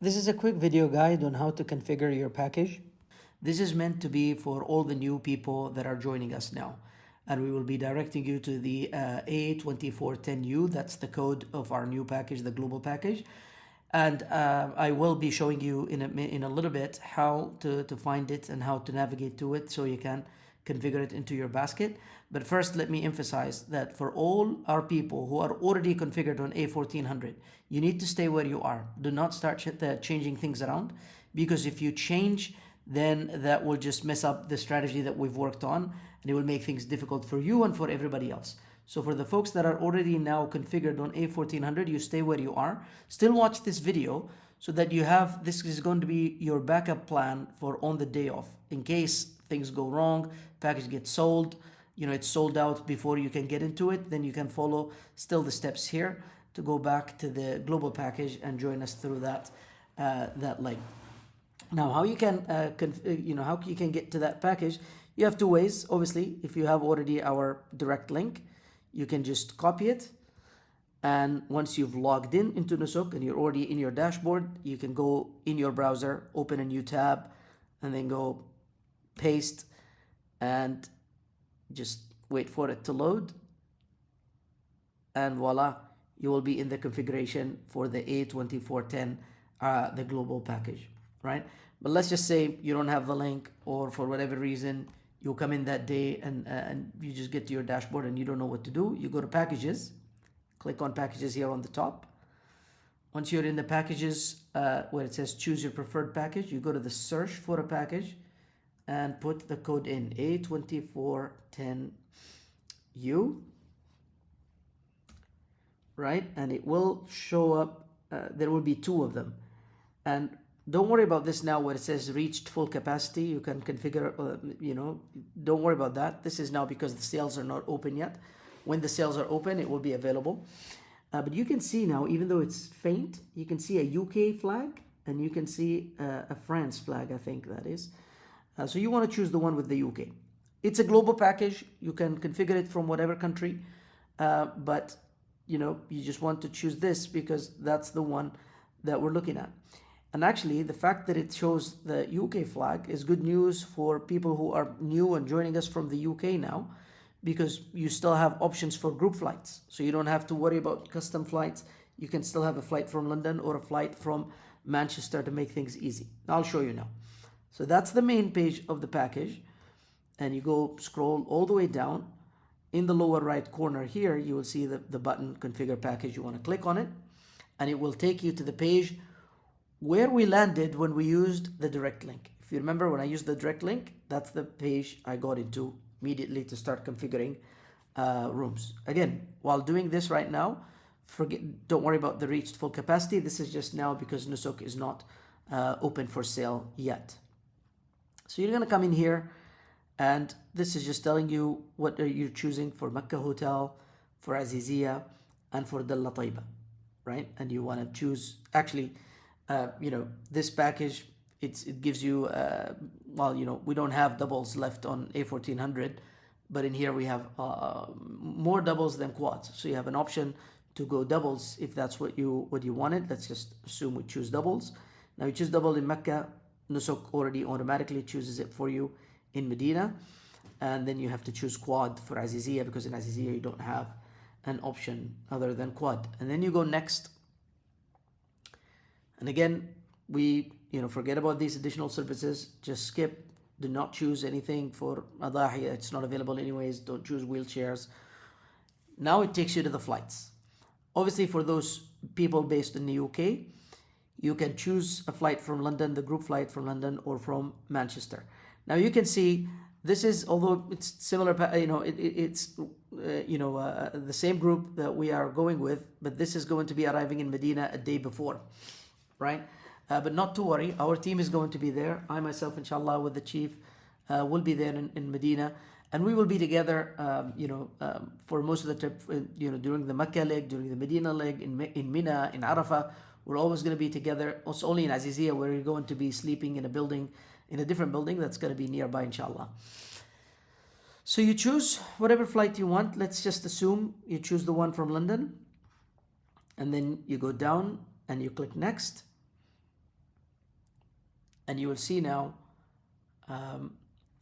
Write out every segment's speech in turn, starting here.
This is a quick video guide on how to configure your package. This is meant to be for all the new people that are joining us now. And we will be directing you to the A2410U. That's the code of our new package, the global package. And I will be showing you in a little bit how to find it and how to navigate to it so you can configure it into your basket. But first, let me emphasize that for all our people who are already configured on A1400, you need to stay where you are. Do not start changing things around, because if you change, then that will just mess up the strategy that we've worked on, and it will make things difficult for you and for everybody else. So for the folks that are already now configured on A1400, you stay where you are. Still watch this video so that you have, this is going to be your backup plan for on the day off. In case things go wrong, package gets sold, it's sold out before you can get into it, then you can follow still the steps here to go back to the global package and join us through that leg. Now, how you can how you can get to that package? You have two ways. Obviously, if you have already our direct link, you can just copy it, and once you've logged into Nusuk and you're already in your dashboard, you can go in your browser, open a new tab, and then go paste and just wait for it to load, and voila, you will be in the configuration for the A2410, the global package, right? But let's just say you don't have the link, or for whatever reason you come in that day and you just get to your dashboard and you don't know what to do. You go to packages, click on packages here on the top. Once you're in the packages where it says choose your preferred package, you go to the search for a package and put the code in A2410U, right? And it will show up, there will be two of them. And don't worry about this now where it says reached full capacity. You can configure, don't worry about that. This is now because the sales are not open yet. When the sales are open, it will be available. But you can see now, even though it's faint, you can see a UK flag and you can see a France flag, I think that is. So you want to choose the one with the UK. It's a global package. You can configure it from whatever country, but you just want to choose this because that's the one that we're looking at. And actually, the fact that it shows the UK flag is good news for people who are new and joining us from the UK now, because you still have options for group flights. So you don't have to worry about custom flights. You can still have a flight from London or a flight from Manchester to make things easy. I'll show you now. So that's the main page of the package. And you go scroll all the way down. In the lower right corner here, you will see the button configure package. You want to click on it, and it will take you to the page where we landed when we used the direct link. If you remember, when I used the direct link, that's the page I got into immediately to start configuring rooms. Again, while doing this right now, don't worry about the reached full capacity. This is just now because Nusuk is not open for sale yet. So you're gonna come in here, and this is just telling you what you're choosing for Mecca Hotel, for Azizia, and for Dalla Taiba, right? And you want to choose, actually, this package, it gives you, we don't have doubles left on A1400, but in here we have more doubles than quads. So you have an option to go doubles if that's what you wanted. Let's just assume we choose doubles. Now you choose double in Mecca. Nusuk already automatically chooses it for you in Medina. And then you have to choose quad for Azizia, because in Azizia you don't have an option other than quad. And then you go next. And again, we forget about these additional services. Just skip. Do not choose anything for Adahi. It's not available anyways. Don't choose wheelchairs. Now it takes you to the flights. Obviously, for those people based in the UK, you can choose a flight from London, the group flight from London, or from Manchester. Now you can see this is, although it's similar, it's the same group that we are going with, but this is going to be arriving in Medina a day before, right? But not to worry, our team is going to be there. I myself, inshallah, with the chief, will be there in Medina, and we will be together, for most of the trip, during the Mecca leg, during the Medina leg, in Mina, in Arafah. We're always going to be together. It's only in Azizia where we're going to be sleeping in a building, in a different building that's going to be nearby, inshallah. So you choose whatever flight you want. Let's just assume you choose the one from London, and then you go down and you click next. And you will see now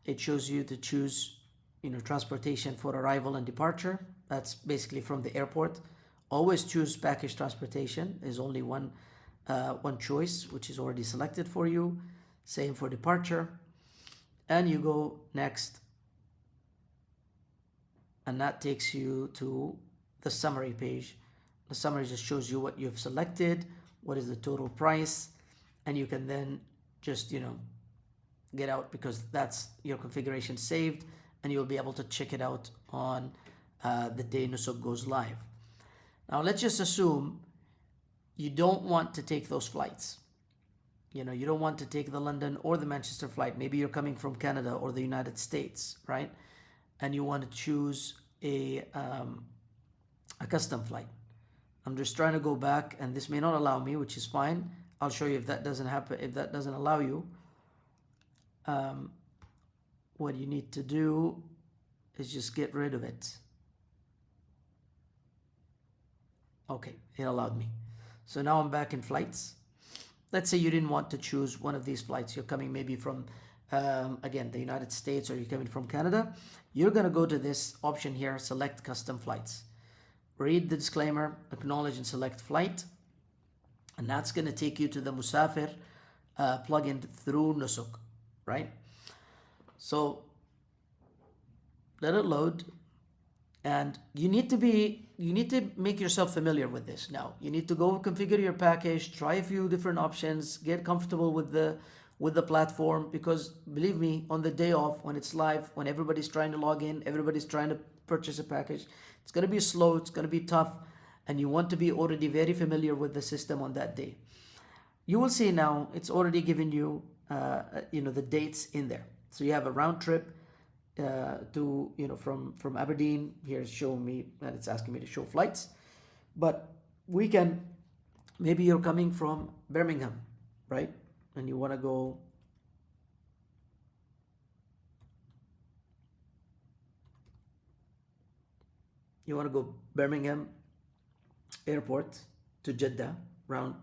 it shows you to choose, transportation for arrival and departure. That's basically from the airport. Always choose package transportation. There's only one choice, which is already selected for you. Same for departure. And you go next, and that takes you to the summary page. The summary just shows you what you've selected, what is the total price, and you can then just, get out, because that's your configuration saved, and you'll be able to check it out on the day Nusuk goes live. Now let's just assume you don't want to take those flights. You don't want to take the London or the Manchester flight. Maybe you're coming from Canada or the United States, right? And you want to choose a custom flight. I'm just trying to go back, and this may not allow me, which is fine. I'll show you if that doesn't happen, if that doesn't allow you. What you need to do is just get rid of it. Okay, it allowed me. So now I'm back in flights. Let's say you didn't want to choose one of these flights. You're coming maybe from, again, the United States, or you're coming from Canada. You're going to go to this option here, select custom flights. Read the disclaimer, acknowledge and select flight. And that's going to take you to the Musafir plugin through Nusuk, right? So let it load. And you need to make yourself familiar with this now. You need to go configure your package, try a few different options, get comfortable with the platform, because believe me, on the day off, when it's live, when everybody's trying to log in, everybody's trying to purchase a package, it's going to be slow, it's going to be tough, and you want to be already very familiar with the system on that day. You will see now it's already given you the dates in there. So you have a round trip to from Aberdeen. Here it's showing me that it's asking me to show flights, but we can, maybe you're coming from Birmingham, right? And you want to go Birmingham airport to Jeddah round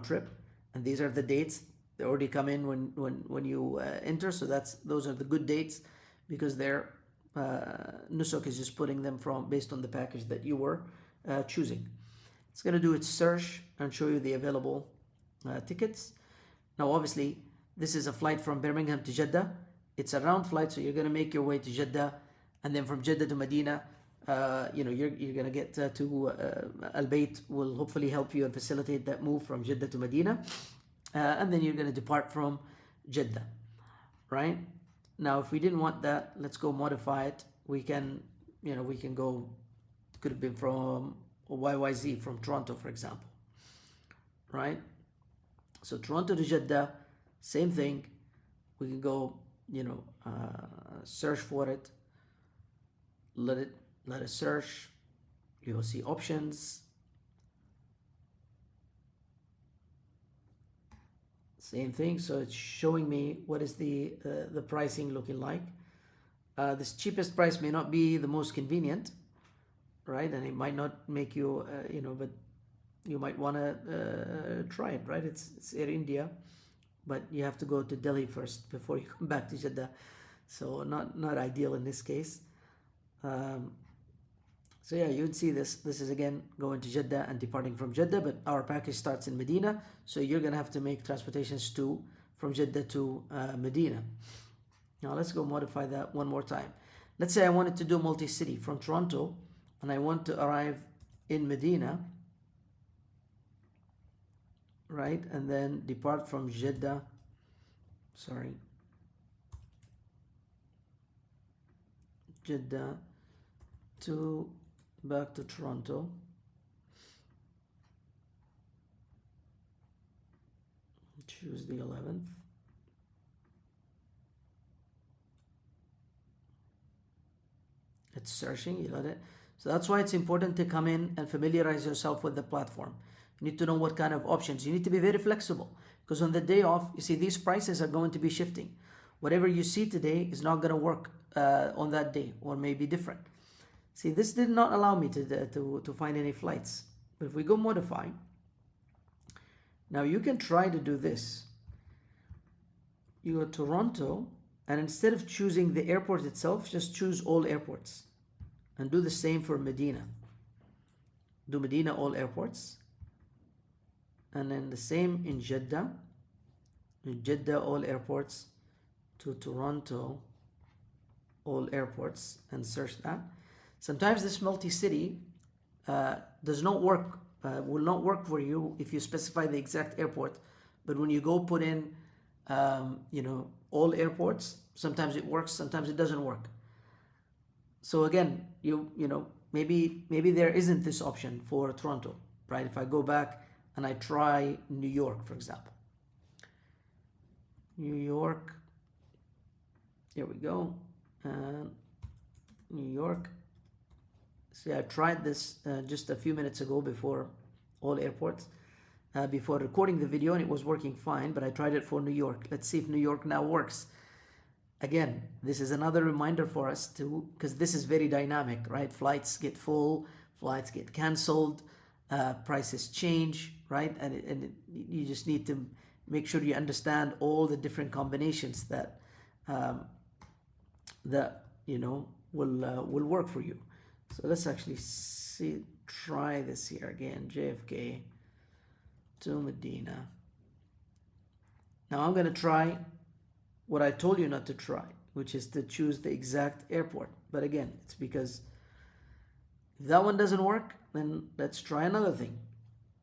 trip, and these are the dates. They already come in when you enter, so those are the good dates, because they're Nusuk is just putting them based on the package that you were choosing. It's going to do its search and show you the available tickets. Now obviously this is a flight from Birmingham to Jeddah. It's a round flight, so you're going to make your way to Jeddah, and then from Jeddah to Medina, you're going to get to Al Bayt will hopefully help you and facilitate that move from Jeddah to Medina, and then you're going to depart from Jeddah, right? Now, if we didn't want that, let's go modify it. We can go, could have been from YYZ, from Toronto, for example, right? So Toronto to Jeddah, same thing. We can go, search for it. Let it search. You will see options. Same thing. So it's showing me what is the pricing looking like. This cheapest price may not be the most convenient, right? And it might not make you, but you might want to try it, right? It's Air India, but you have to go to Delhi first before you come back to Jeddah. So not ideal in this case. So yeah, you'd see this. This is again going to Jeddah and departing from Jeddah, but our package starts in Medina, so you're gonna have to make transportations from Jeddah to Medina. Now let's go modify that one more time. Let's say I wanted to do multi-city from Toronto, and I want to arrive in Medina, right? And then depart from Jeddah. Jeddah to back to Toronto. Choose the 11th. It's searching, you got it. So that's why it's important to come in and familiarize yourself with the platform. You need to know what kind of options. You need to be very flexible, because on the day off, you see, these prices are going to be shifting. Whatever you see today is not going to work on that day, or maybe different. See, this did not allow me to find any flights. But if we go modify, now you can try to do this. you go to Toronto, and instead of choosing the airport itself, just choose all airports. And do the same for Medina. Do Medina all airports. And then the same in Jeddah. In Jeddah all airports. To Toronto all airports, and search that. Sometimes this multi-city does not work, will not work for you if you specify the exact airport. But when you go put in, all airports, sometimes it works, sometimes it doesn't work. So again, maybe there isn't this option for Toronto, right? If I go back and I try New York, for example. New York, here we go. New York. See, I tried this just a few minutes ago before all airports, before recording the video, and it was working fine, but I tried it for New York. Let's see if New York now works. Again, this is another reminder for us because this is very dynamic, right? Flights get full, flights get canceled, prices change, right? And you just need to make sure you understand all the different combinations that will work for you. So let's actually try this here again. JFK to Medina. Now I'm going to try what I told you not to try, which is to choose the exact airport. But again, it's because if that one doesn't work, then let's try another thing,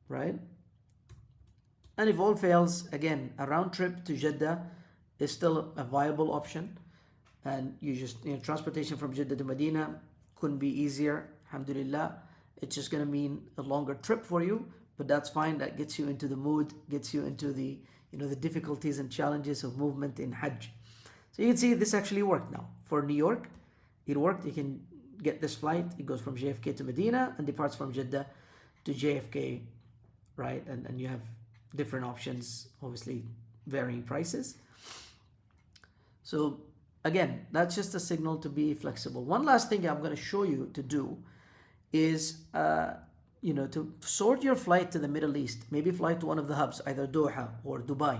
right? And if all fails, again, a round trip to Jeddah is still a viable option. And you just, transportation from Jeddah to Medina couldn't be easier, alhamdulillah. It's just going to mean a longer trip for you, but that's fine. That gets you into the mood, gets you into the, the difficulties and challenges of movement in Hajj. So you can see this actually worked now. For New York, it worked. You can get this flight. It goes from JFK to Medina and departs from Jeddah to JFK, right? And you have different options, obviously varying prices. So again, that's just a signal to be flexible. One last thing I'm going to show you to do is, to sort your flight to the Middle East. Maybe fly to one of the hubs, either Doha or Dubai,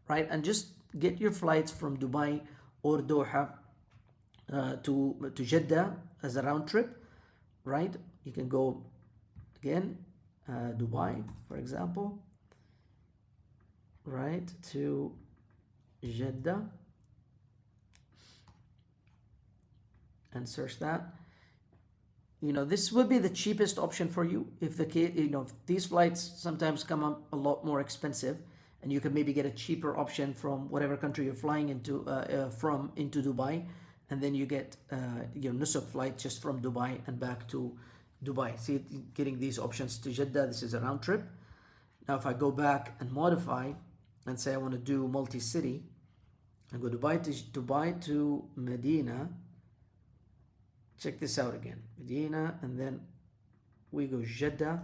right? And just get your flights from Dubai or Doha to Jeddah as a round trip, right? You can go again, Dubai, for example, right, to Jeddah. And search that. This would be the cheapest option for you if these flights sometimes come up a lot more expensive, and you can maybe get a cheaper option from whatever country you're flying into into Dubai, and then you get Nusuk flight just from Dubai and back to Dubai. See, getting these options to Jeddah, this is a round trip. Now if I go back and modify and say I want to do multi-city, I go Dubai to Medina. Check this out again, Medina, and then we go Jeddah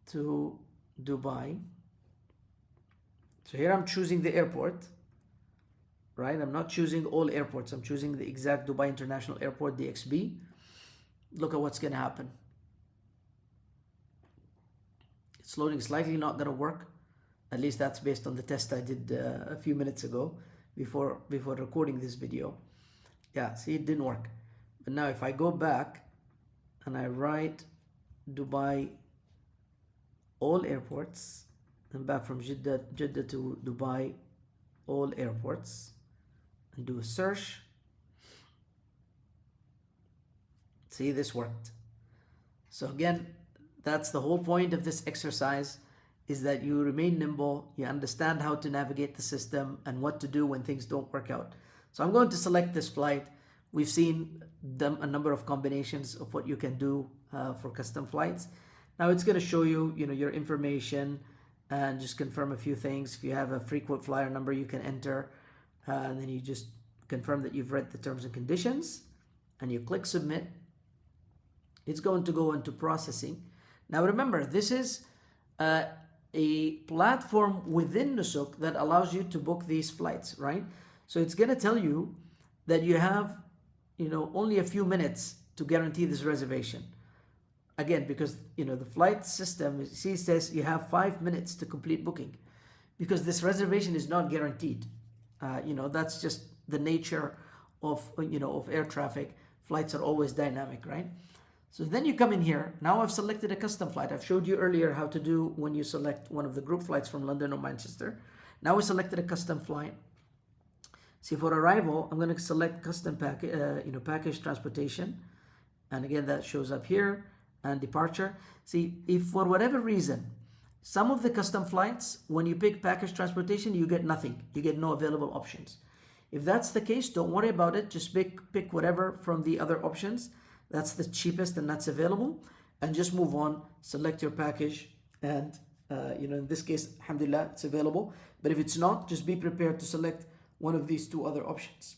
to Dubai. So here I'm choosing the airport, right? I'm not choosing all airports. I'm choosing the exact Dubai International Airport, DXB. Look at what's going to happen. It's loading. It's likely not going to work. At least that's based on the test I did a few minutes ago. Before recording this video. Yeah, see, it didn't work. But now if I go back and I write Dubai all airports, and back from Jeddah to Dubai all airports, and do a search, see, this worked. So again, that's the whole point of this exercise, is that you remain nimble, you understand how to navigate the system and what to do when things don't work out. So I'm going to select this flight. We've seen a number of combinations of what you can do for custom flights. Now it's going to show you, your information and just confirm a few things. If you have a frequent flyer number, you can enter, and then you just confirm that you've read the terms and conditions, and you click submit. It's going to go into processing. Now remember, this is a platform within Nusuk that allows you to book these flights, right? So it's going to tell you that you have, only a few minutes to guarantee this reservation. Again, because, the flight system, says you have 5 minutes to complete booking. because this reservation is not guaranteed. That's just the nature of of air traffic. Flights are always dynamic, right? So then you come in here. Now I've selected a custom flight. I've showed you earlier how to do when you select one of the group flights from London or Manchester. Now we selected a custom flight. See, for arrival, I'm going to select custom package transportation, and again that shows up here, and departure. See, if for whatever reason some of the custom flights, when you pick package transportation, you get nothing. You get no available options. If that's the case, don't worry about it. Just pick whatever from the other options. That's the cheapest and that's available. And just move on, select your package. And, in this case, alhamdulillah, it's available. But if it's not, just be prepared to select one of these two other options.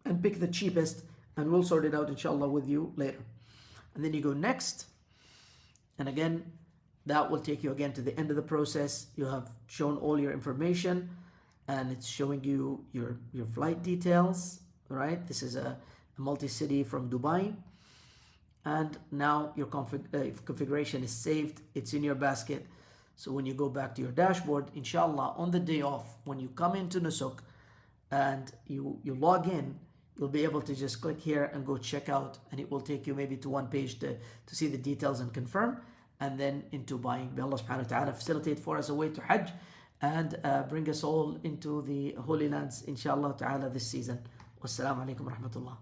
And pick the cheapest, and we'll sort it out, inshallah, with you later. And then you go next. And again, that will take you again to the end of the process. You have shown all your information, and it's showing you your flight details, right? This is a multi-city from Dubai. And now your configuration is saved. It's in your basket. So when you go back to your dashboard, inshallah, on the day off, when you come into Nusuk and you log in, you'll be able to just click here and go check out, and it will take you maybe to one page to see the details and confirm, and then into buying. May Allah subhanahu wa ta'ala facilitate for us a way to Hajj and bring us all into the Holy Lands, inshallah ta'ala, this season. Wassalamu alaikum wa rahmatullah.